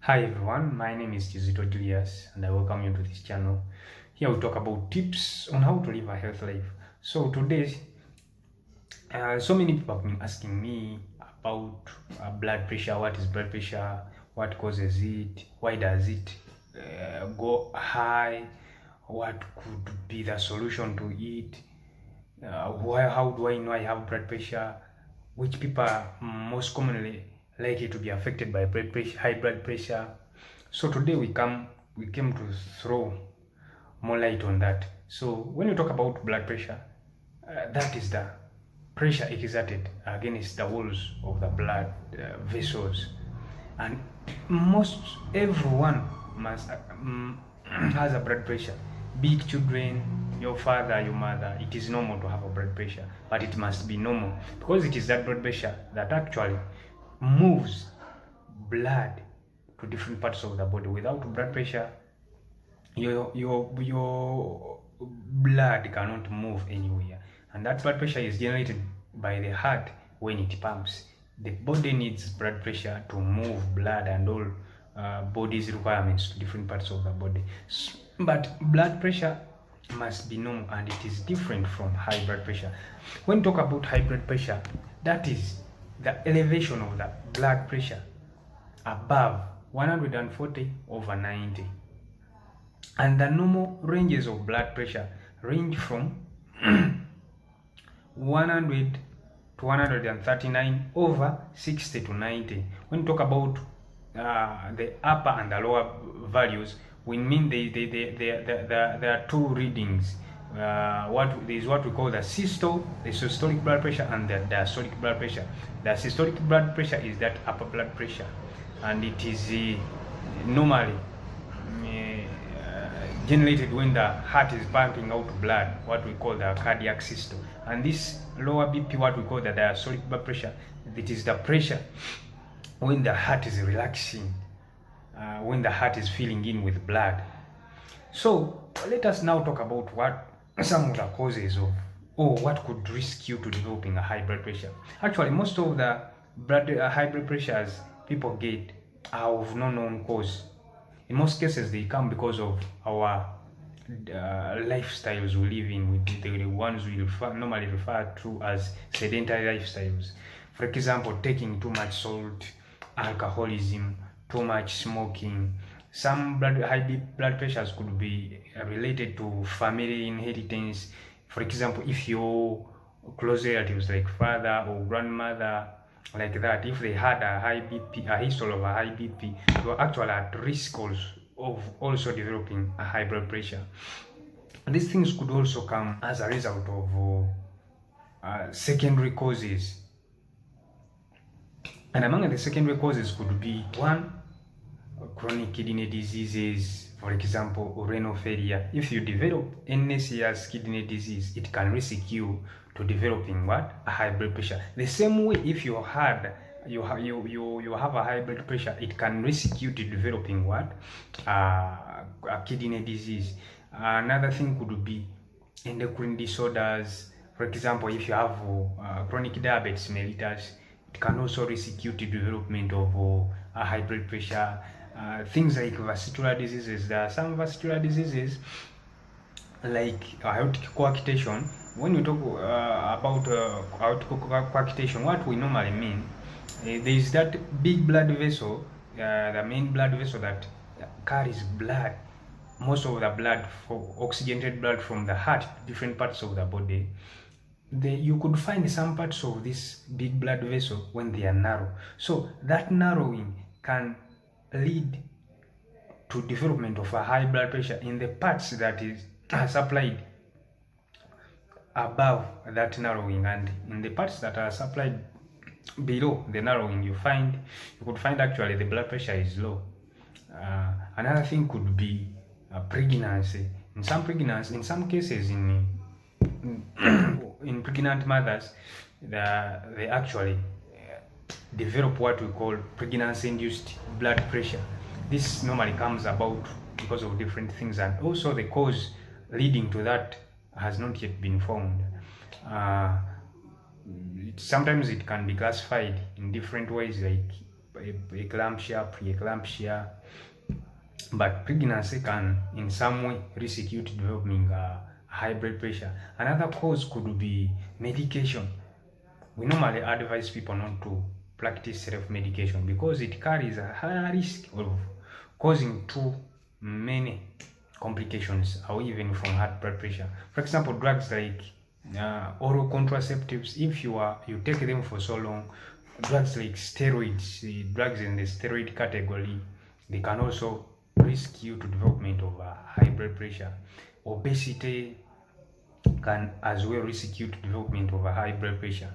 Hi everyone, my name is Julius and I welcome you to this channel. Here we talk about tips on how to live a healthy life. So today, so many people have been asking me about blood pressure. What is blood pressure? What causes it? Why does it go high? What could be the solution to it? How do I know I have blood pressure? Which people are most commonly likely to be affected by blood pressure, high blood pressure? So today we came to throw more light on that. So when you talk about blood pressure, that is the pressure exerted against the walls of the blood vessels, and most everyone must has a blood pressure. Big children, your father, your mother, it is normal to have a blood pressure, but it must be normal because it is that blood pressure that actually moves blood to different parts of the body. Without blood pressure, your blood cannot move anywhere, and that blood pressure is generated by the heart when it pumps. The body needs blood pressure to move blood and all body's requirements to different parts of the body. But blood pressure must be normal, and it is different from high blood pressure. When we talk about high blood pressure, that is the elevation of the blood pressure above 140/90, and the normal ranges of blood pressure range from 100 to 139/60/90. When we talk about the upper and the lower values, we mean there are two readings. There is what we call the systolic blood pressure and the diastolic blood pressure. The systolic blood pressure is that upper blood pressure, and it is normally generated when the heart is pumping out blood, what we call the cardiac systole. And this lower BP, what we call the diastolic blood pressure, it is the pressure when the heart is relaxing, when the heart is filling in with blood. So let us now talk about what some of the causes of, or what could risk you to developing a high blood pressure. Actually, most of the high blood pressures people get are of no known cause. In most cases, they come because of our lifestyles we live in, with the ones we normally refer to as sedentary lifestyles. For example, taking too much salt, alcoholism, too much smoking. Some high blood pressures could be related to family inheritance. For example, if your close relatives like father or grandmother, like that, if they had a high BP, a history of a high BP, you are actually at risk of also developing a high blood pressure. These things could also come as a result of secondary causes. And among the secondary causes could be one, chronic kidney diseases, for example, renal failure. If you develop any serious kidney disease, it can risk you to developing what? A high blood pressure. The same way, if you have a high blood pressure, it can risk you to developing what? A kidney disease. Another thing could be endocrine disorders. For example, if you have chronic diabetes mellitus, it can also risk you to development of a high blood pressure. Things like vascular diseases. There are some vascular diseases like aortic coarctation. When we talk about aortic coarctation, what we normally mean, there is that big blood vessel, the main blood vessel that carries blood, most of the blood, for oxygenated blood from the heart to different parts of the body. You could find some parts of this big blood vessel when they are narrow. So that narrowing can lead to development of a high blood pressure in the parts that is supplied above that narrowing, and in the parts that are supplied below the narrowing, you could find actually the blood pressure is low. Another thing could be pregnancy. In some cases, in pregnant mothers, they actually develop what we call pregnancy-induced blood pressure. This normally comes about because of different things, and also the cause leading to that has not yet been found. Sometimes it can be classified in different ways, like eclampsia, pre-eclampsia. But pregnancy can in some way risk you to developing high blood pressure. Another cause could be medication. We normally advise people not to practice self-medication because it carries a high risk of causing too many complications or even from high blood pressure. For example, drugs like oral contraceptives, if you take them for so long, drugs like steroids, drugs in the steroid category, they can also risk you to development of high blood pressure. Obesity can as well risk you to development of high blood pressure.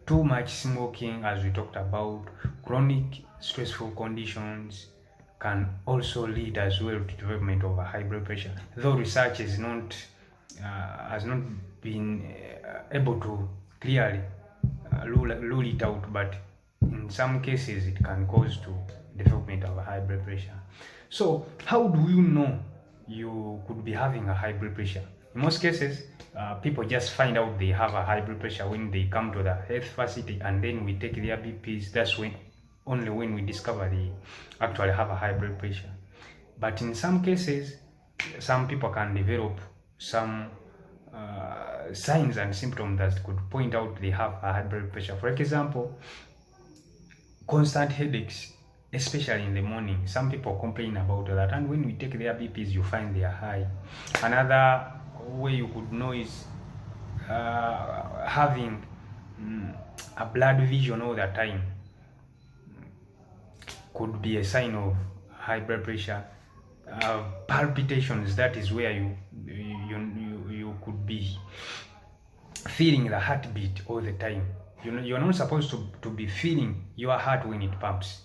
Too much smoking, as we talked about, chronic stressful conditions can also lead as well to development of high blood pressure. Though research has not been able to clearly rule it out, but in some cases it can cause to development of high blood pressure. So how do you know you could be having a high blood pressure? In most cases, people just find out they have a high blood pressure when they come to the health facility, and then we take their BPs. That's only when we discover they actually have a high blood pressure. But in some cases, some people can develop some signs and symptoms that could point out they have a high blood pressure. For example, constant headaches, especially in the morning. Some people complain about that, and when we take their BPs, you find they are high. Another way you could know is having a blurred vision all the time could be a sign of high blood pressure. Palpitations, that is where you could be feeling the heartbeat all the time. You're not supposed to be feeling your heart when it pumps.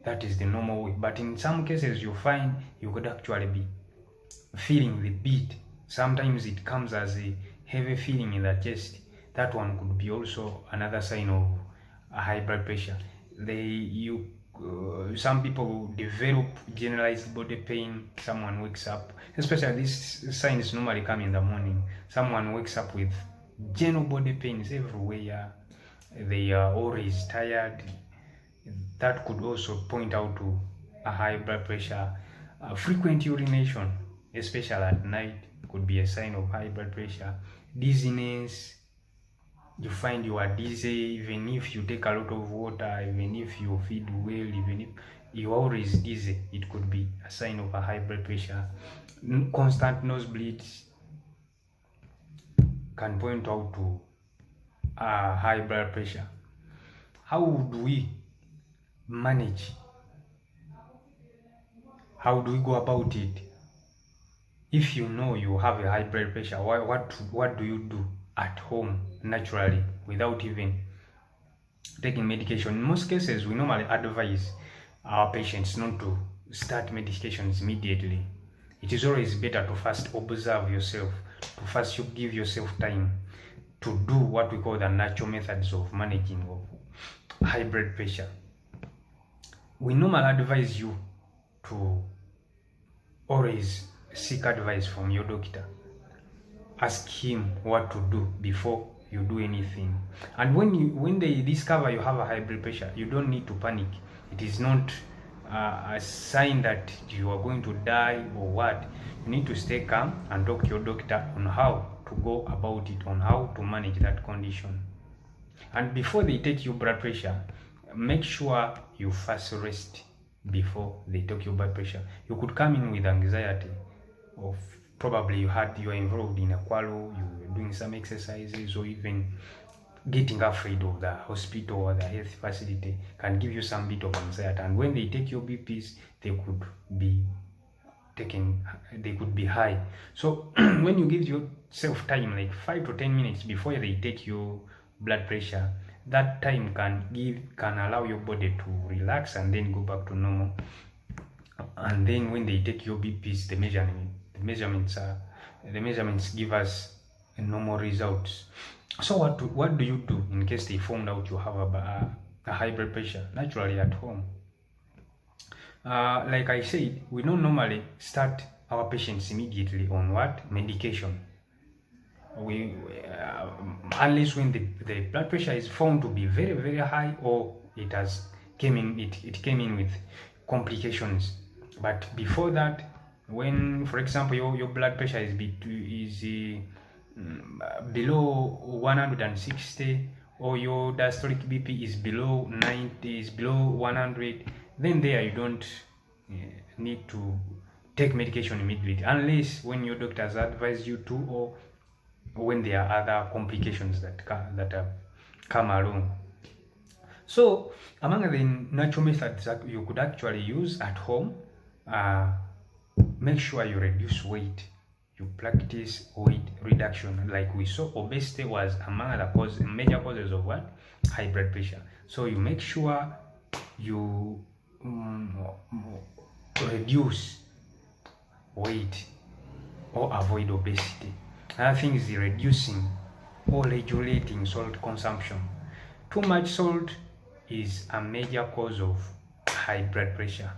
That is the normal way. But in some cases, you find you could actually be feeling the beat. Sometimes it comes as a heavy feeling in the chest. That one could be also another sign of a high blood pressure. Some people develop generalized body pain. Someone wakes up, especially these signs normally come in the morning. Someone wakes up with general body pains everywhere. They are always tired. That could also point out to a high blood pressure. Frequent urination, especially at night, could be a sign of high blood pressure. Dizziness, you find you are dizzy even if you take a lot of water, even if you feed well, even if you are always dizzy, it could be a sign of a high blood pressure. Constant nosebleeds can point out to a high blood pressure. How would we manage? How do we go about it? If you know you have a high blood pressure, what do you do at home naturally without even taking medication? In most cases, we normally advise our patients not to start medications immediately. It is always better to first observe yourself, to first you give yourself time to do what we call the natural methods of managing of high blood pressure. We normally advise you to always seek advice from your doctor. Ask him what to do before you do anything. And when they discover you have a high blood pressure, you don't need to panic. It is not a sign that you are going to die or what. You need to stay calm and talk to your doctor on how to go about it, on how to manage that condition. And before they take your blood pressure, make sure you first rest before they take your blood pressure. You could come in with anxiety of probably you are involved in a quarrel, you were doing some exercises, or even getting afraid of the hospital or the health facility can give you some bit of anxiety. And when they take your BPs, they could be high. So when you give yourself time, like 5 to 10 minutes before they take your blood pressure, that time can allow your body to relax and then go back to normal. And then when they take your BPs, the measurements give us normal results. So what do you do in case they found out you have a high blood pressure? Naturally at home, like I said, we don't normally start our patients immediately on what medication. Unless when the blood pressure is found to be very, very high, or it has it came in with complications. But before that, when, for example, your blood pressure is below 160, or your diastolic BP is below 90, is below 100, then there you don't need to take medication immediately, unless when your doctor has advised you to, or when there are other complications that have come along. So among the natural methods that you could actually use at home, make sure you reduce weight. You practice weight reduction. Like we saw, obesity was among the major causes of what? High blood pressure. So you make sure you reduce weight or avoid obesity. Another thing is reducing or regulating salt consumption. Too much salt is a major cause of high blood pressure.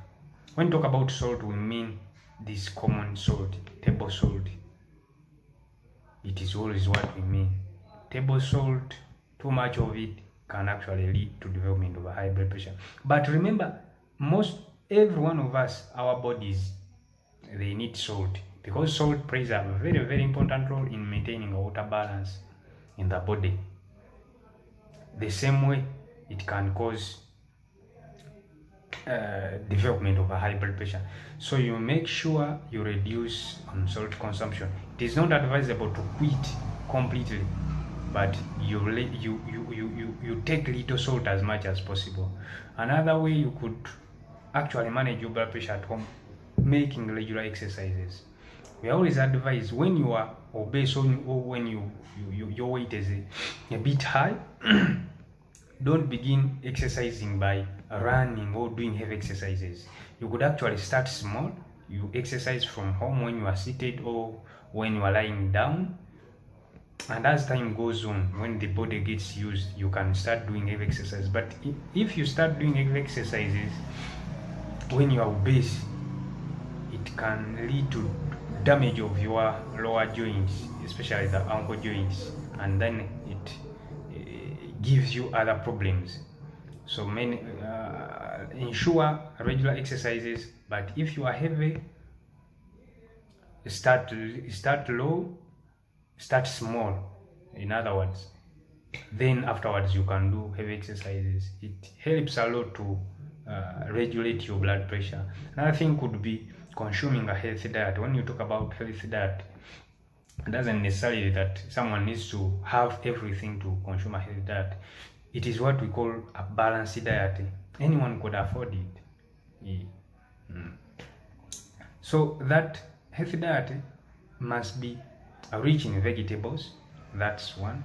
When we talk about salt, we mean this common salt, table salt. It is always what we mean. Table salt, too much of it can actually lead to development of a high blood pressure. But remember, every one of us, our bodies, they need salt, because salt plays a very, very important role in maintaining a water balance in the body. The same way it can cause development of a high blood pressure. So you make sure you reduce on salt consumption. It is not advisable to quit completely, but you take little salt as much as possible. Another way you could actually manage your blood pressure at home, making regular exercises. We always advise, when you are obese or when your weight is a bit high, don't begin exercising by running or doing heavy exercises. You could actually start small. You exercise from home when you are seated or when you are lying down. And as time goes on, when the body gets used, you can start doing heavy exercise. But if you start doing heavy exercises when you are obese, it can lead to damage of your lower joints, especially the ankle joints, and then it gives you other problems. So ensure regular exercises, but if you are heavy, start low, start small, in other words. Then afterwards you can do heavy exercises. It helps a lot to regulate your blood pressure. Another thing could be consuming a healthy diet. When you talk about healthy diet, it doesn't necessarily that someone needs to have everything to consume a healthy diet. It is what we call a balanced diet. Anyone could afford it. So that healthy diet must be rich in vegetables. That's one.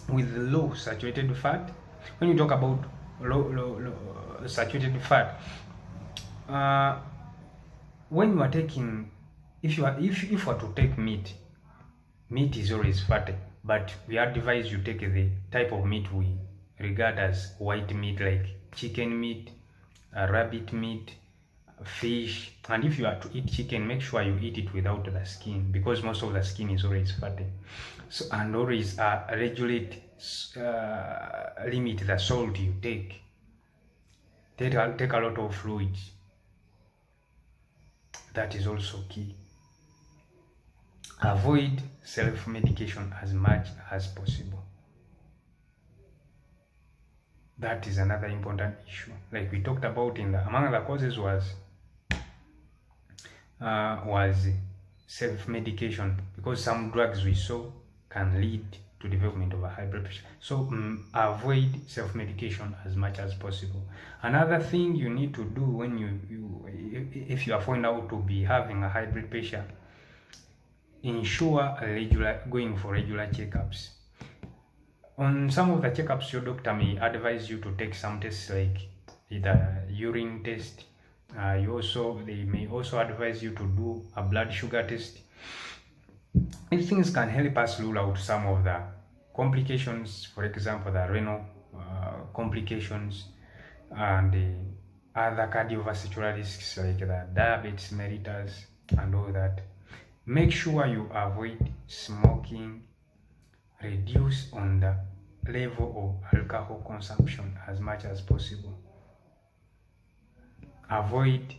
With low saturated fat. When you talk about low saturated fat, when you are taking, if you are to take meat is always fatty, but we advise you take the type of meat we regard as white meat, like chicken meat, rabbit meat, fish. And if you are to eat chicken, make sure you eat it without the skin, because most of the skin is always fatty. So, and always regulate, limit the salt you take. Take a lot of fluids. That is also key. Avoid self-medication as much as possible. That is another important issue. Like we talked about, among the causes was self-medication, because some drugs we saw can lead to development of a high blood pressure. So avoid self-medication as much as possible. Another thing you need to do when if you are found out to be having a high blood pressure, ensure going for regular checkups. On some of the checkups, your doctor may advise you to take some tests, like either urine test. They may also advise you to do a blood sugar test. These things can help us rule out some of the complications, for example, the renal complications and the other cardiovascular risks like the diabetes mellitus and all that. Make sure you avoid smoking, reduce on the level of alcohol consumption as much as possible. Avoid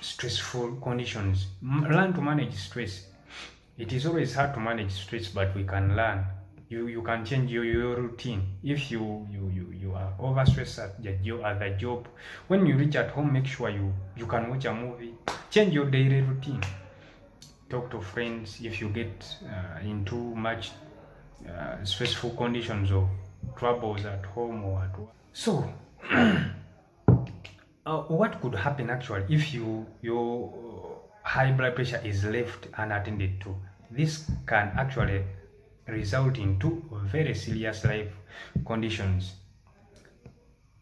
stressful conditions. Learn to manage stress. It is always hard to manage stress, but we can learn. You can change your routine. If you are overstressed at the job, when you reach at home, make sure you can watch a movie. Change your daily routine. Talk to friends if you get into much stressful conditions or troubles at home or at work. So what could happen actually if your high blood pressure is left unattended to? This can actually result in two very serious life conditions.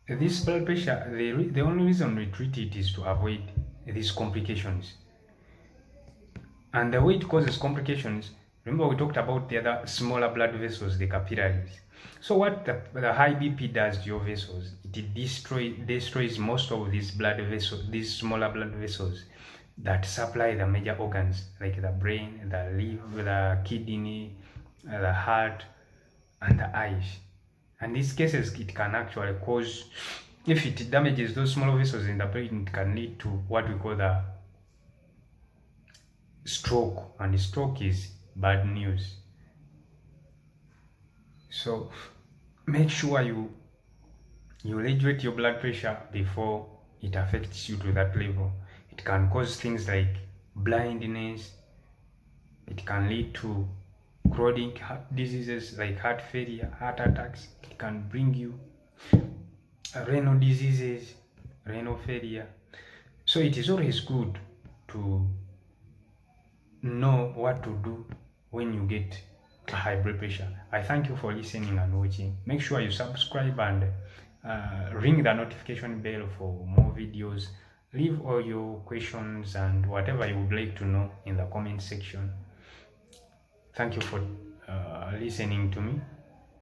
This blood pressure, the only reason we treat it is to avoid these complications. And the way it causes complications, remember we talked about the other smaller blood vessels, the capillaries. So what the high BP does to your vessels, it destroys most of these blood vessels, these smaller blood vessels that supply the major organs like the brain, the liver, the kidney, the heart, and the eyes. And in these cases, it can actually cause, if it damages those small vessels in the brain, it can lead to what we call the stroke, and the stroke is bad news. So make sure you regulate your blood pressure before it affects you to that level. It can cause things like blindness. It can lead to chronic heart diseases like heart failure, heart attacks. It can bring you renal diseases, renal failure. So it is always good to know what to do when you get a high blood pressure. I thank you for listening and watching. Make sure you subscribe and ring the notification bell for more videos. Leave all your questions and whatever you would like to know in the comment section. Thank you for listening to me.